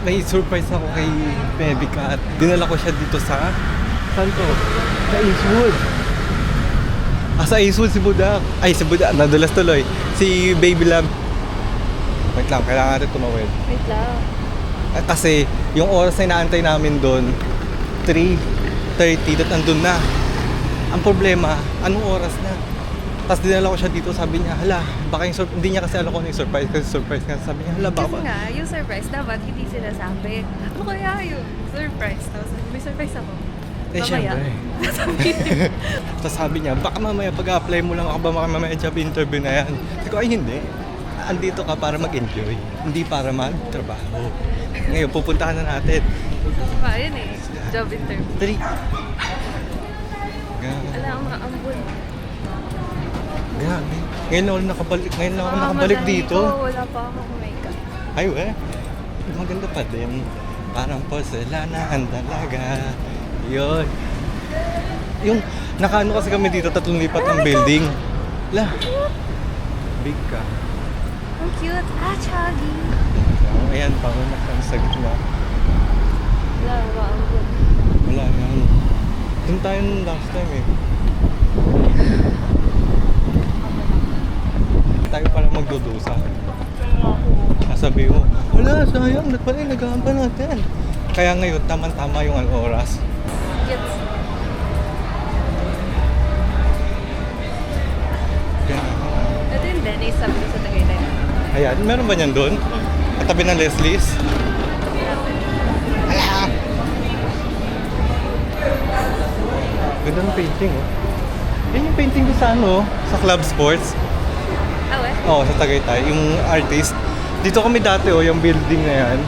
may surprise ako kay Medica at dinala ko siya dito sa... Saan to? Sa Eastwood. Sa Eastwood si Budak. Ay, si Budak. Nadulas tuloy. Si Baby Love. Wait lang, kailangan natin tumawid. Wait lang. Kasi yung oras na inaantay namin doon, 3:30, at nandun na. Ang problema, anong oras na? Tapos dinala ko siya dito, sabi niya, hala, baka yung hindi niya kasi alam ko yung surprise, kasi surprise nga. Sabi niya, hala, baka... Kasi nga, yung surprise dapat hindi sinasabi. Ano kaya yung surprise? Tapos may surprise ako. Eh, syempre. Tapos sabi niya, baka mamaya pag-apply mo lang ako ba mamaya job interview na yan? Sabi ko, ay hindi. Andito ka para mag-enjoy, hindi para magtrabaho. Ngayon, pupuntahan na natin. Ayun eh, job interview. 3. Alam ang mga ambon. Grabe. Ngayon lang ako nakabalik dito. Wala pa ako makeup. Ay, maganda pa din. Parang porcelanahan talaga. Yun. Yung, nakaano kasi kami dito, 3 lipat ng building. La. Big ka. Ang cute. Chuggy. Ayan, parang sa gitna. Wala, mga ambon. Wala nga. Doon tayo nung last time eh. Tayo pala magdudusa. Sasabi mo, wala, sayang, nagahan pa natin. Kaya ngayon, tama-tama yung oras. Yes. Ito yung Dennis, sabi ko sa Tagaytay. Ayan, meron ba niyan doon? Katabi ng Leslie's? Ganda ng painting, oh. Yan yung painting ko sa sa Club Sports. Oo, sa Tagaytay, yung artist. Dito kami dati, yung building na yan.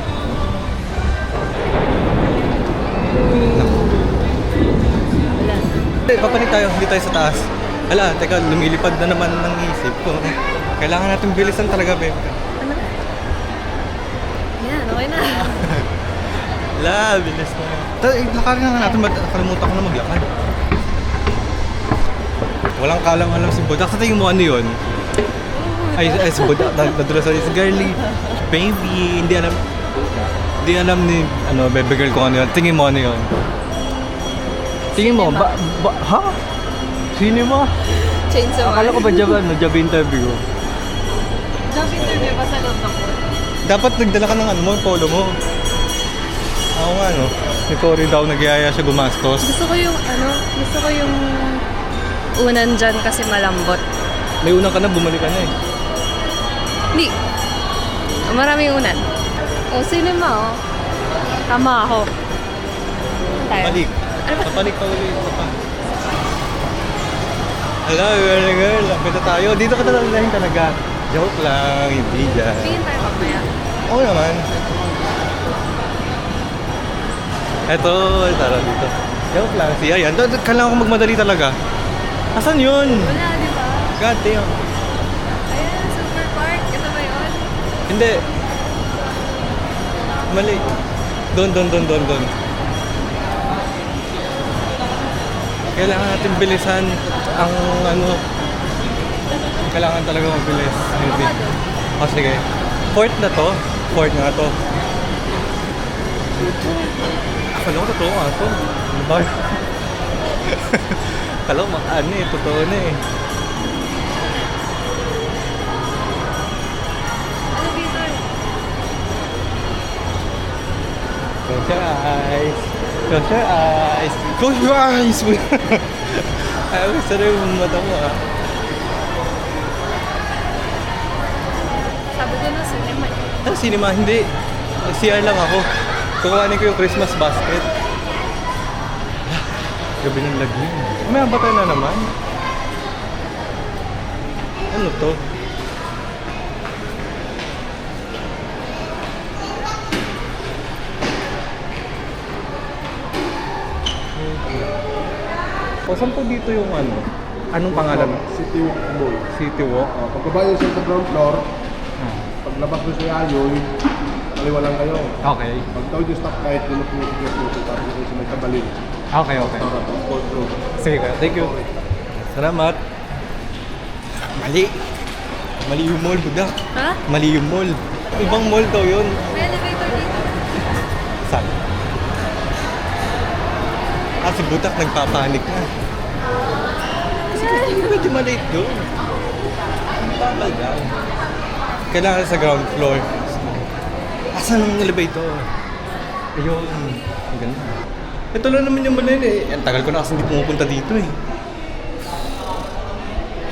Papanik tayo, hindi tayo sa taas. Hala, teka, lumilipad na naman ng isip ko. Kailangan natin bilisan talaga, babe. Ano? Yan, okay na. Hala, bilis na. Lakarin na natin, nakalimutan ko na maglakad. Walang kalam-alam si Budak. Sa tingin mo ano yun? Ay si Budak, nadulas sa girly. Baby, hindi alam ni, baby girl kung ano yun. Tingin mo ano yun? Tingin mo, ha? Cinema? Chainsaw. Akala ko ba job interview? Job interview ba sa loob ng court? Dapat nagdala ka ng polo mo. Ako nga, Si Cory daw, nagyaya siya gumastos. Gusto ko yung unan dyan kasi malambot. May unang ka na, bumalik ka na eh. Hindi. Maraming unan. Cinema, Tama ako. Tayo. Balik. Kapalik pa ulit. Hello, girl. Lapit na tayo. Dito ka talaga talaga. Joke lang, hindi dyan. Tingin tayo mamaya. Oo naman. Eto, tara dito. Joke lang. Siya yan. Kailangan ko magmadali talaga. Asan yun? Wala, di ba? God damn. Ayan, Super Park. Ito ba yun? Hindi. Mali. Doon. Kailangan natin bilisan ang kailangan talaga mabilis. Maybe. O sige. Fourth na to. Fourth nga to. Akala ko totoo nga to. Ano ba? Akala ko totoo na eh. Ano dito? Close your eyes. Close your eyes. Close your eyes! Ay, gusto na yung mata mo ah. Sabi ko na cinema. Ano cinema? Hindi. Nag-CR lang ako. Kukuhanin ko yung Christmas basket. Gabi ng lagyan. May abata na naman. Ano to? O, saan po dito yung Anong pangalan? City Walk Mall. City Walk? Pagkaba nyo sa ground floor, paglabas nyo sa Ayoy, kaliwa lang kayo. Okay. Pag tawid yung stop kahit yun yung tapos yung sa may kabalin. Okay. Para pag-call through. Sige, thank you. Salamat. Mali. Mali yung mall, budak. Ha? Mali yung mall. Ibang mall daw yun. May elevator dito. Saan? Si Butak nagpapanik na. Kasi hindi pwede malate doon. Babal daw. Kailangan sa ground floor. Asan ang elevator? Ayun. Ang ganda. Ito lang naman yung malay eh. Ang tagal ko na kasi hindi pumupunta dito eh.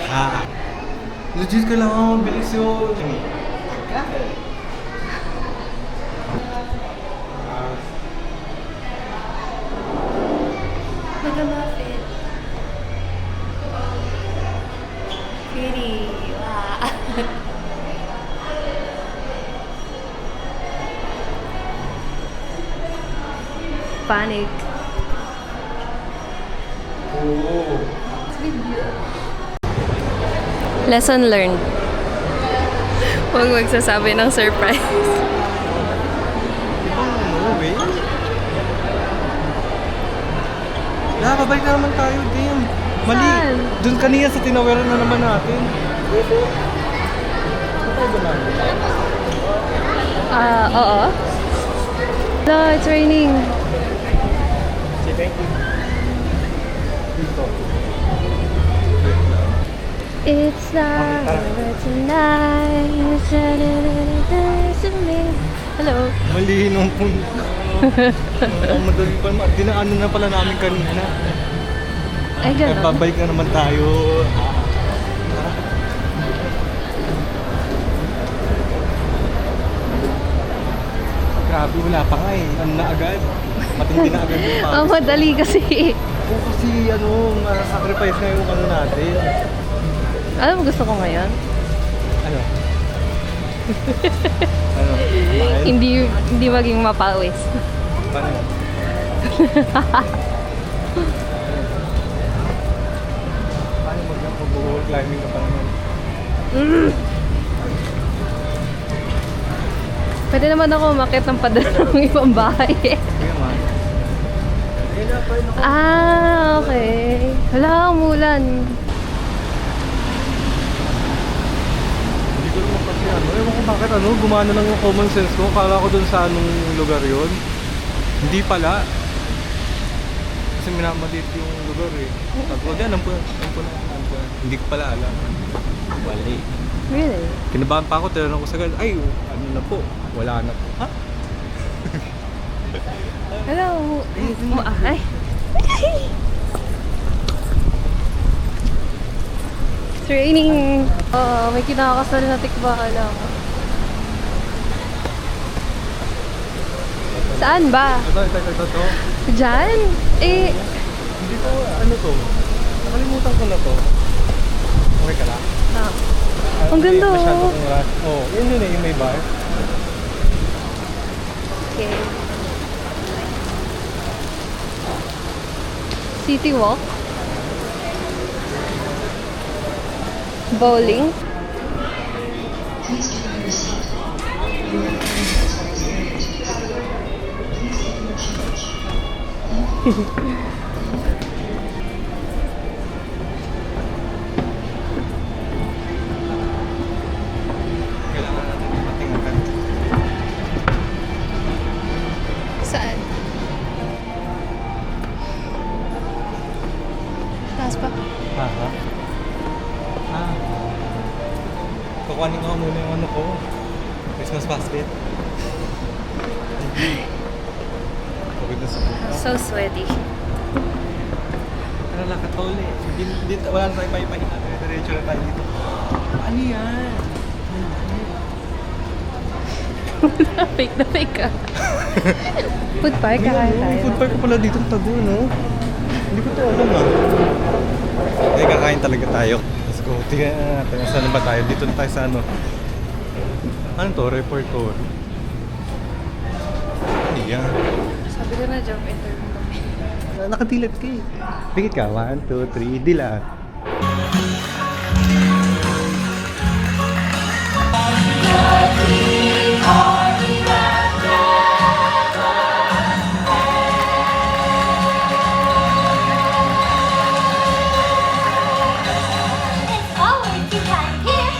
Ha? Legit kailangan mabilis yun. Nag-muffin. Pretty. Wow. Panic. Oo. Lesson learned. Huwag magsasabi ng surprise. No way. Nakabalik na naman tayo, damn. Mali. Saan? Doon kanina sa tinawaran na naman natin. Ano ba namin? Oo. No, it's raining. Say thank you. Dito. It's not over tonight. To me. Hello. Mali nung punta. Madali pa naman. Dinaanan na pala namin kanina. Ay, Kaya gano'n. babalik na naman tayo. Grabe, wala pa nga eh. Ano na agad? Matindi na agad yung Ang madali kasi. Oo, kasi sacrifice na yung ano natin. Alam mo gusto ko ngayon? Ano? Ano? Kumain? Hindi maging mapawis. Paano? Paano mag-wall climbing ka pa naman? Pwede naman ako umakyat ng padala ng ibang bahay. Kaya man. Kaya pa rin ako. Okay. Wala, umulan. Hindi ko naman kasi ewan ko bakit gumana lang yung common sense ko. Kala ko dun sa anong lugar yon. Hindi pala. Kasi minamalit yung lugar eh. Sabi ko, alam ko na. Hindi ko pala alam. Wali. Really? Kinabahan pa ako, tinanong ko sa girl, ay, ano na po, wala na po. Ha? Hello. Ay. It's raining. Oh, may kinakasal na tikbakan ako. Saan ba? Ito. Diyan? Eh, Hindi ko, ano to? Nakalimutan ko na to. Okay ka lang? Ang ganda, oh. Masyado kong rush. Oh, yun yun eh, yung may bar. Okay. City Walk. Bowling. Kailangan natin matingnan. Saan? Taas pa. Ha? Kukuhanin ko muna yung ano ko. Christmas basket. Pagod na sa buka. So sweaty. Ano lang katole. Wala na tayo pahipahinga. Diretso na tayo dito. Ano yan? Fake na fake ka. Food park, kakain tayo. Food park pala dito ang tago, no? Hindi ko to alam Ay, kakain talaga tayo. Let's go. Tingnan natin. Saan ba tayo? Dito na tayo sa ano? Ano to? Repertory. Ano yan? Sabi ko na job interview kami. Nakadilat ka eh. Bigit ka. 1, 2, 3. Dilat. Always be kind here.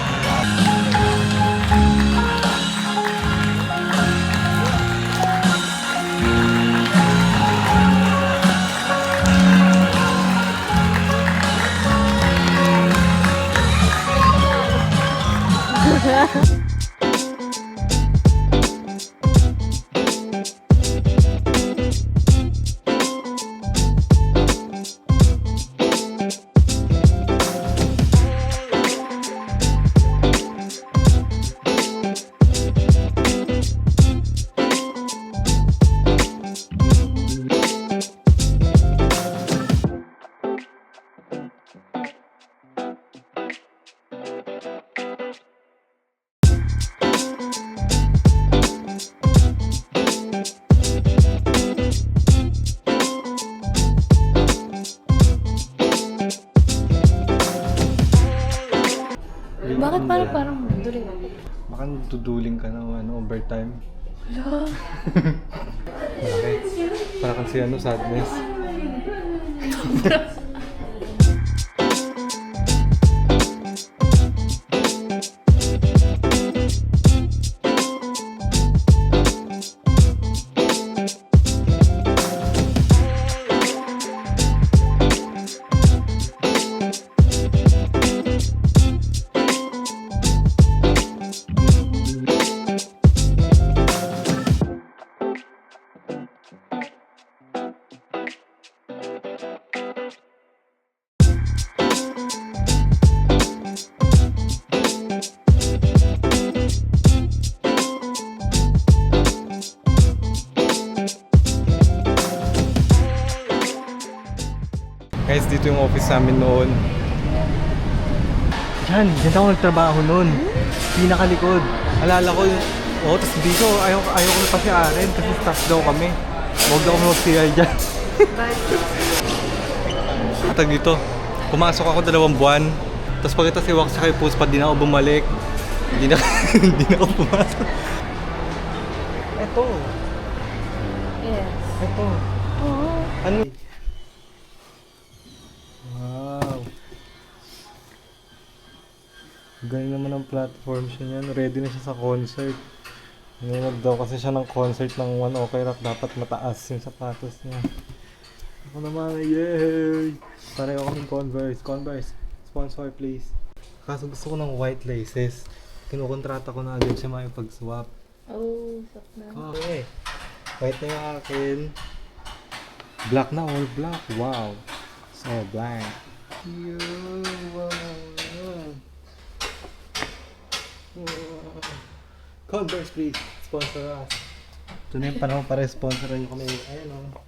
Bakit parang duling ako? Baka duduling ka ng overtime. Wala. Bakit? Para kasi sadness. Guys, dito yung office namin noon. Yan, dyan ako nagtrabaho noon. Pinakalikod. Alala ko yung... tapos dito, ayaw ko pa si Aren kasi staff daw kami. Huwag daw kami mag-CI dyan. Atag dito, pumasok ako 2 buwan. Tapos pagkita si Wax kay Puss pa, di na ako bumalik. Hindi na ako pumasok. Eto. Yes. Eto. Oo. Ano? Wow. Galing naman ang platform siya niyan. Ready na siya sa concert. Nanonood daw kasi siya ng concert ng One Ok Rock. Dapat mataas yung sapatos niya. Ako naman, yay! Pareho kaming Converse. Converse, sponsor please. Kaso gusto ko ng white laces. Kinukontrata ko na agad siya makipag-swap. Oh, sak na. Okay. White na yung akin. Black na, all black. Wow. So black. Converse please, sponsor us. Ito na yung panahon para sponsoran nyo kami. Ayun o.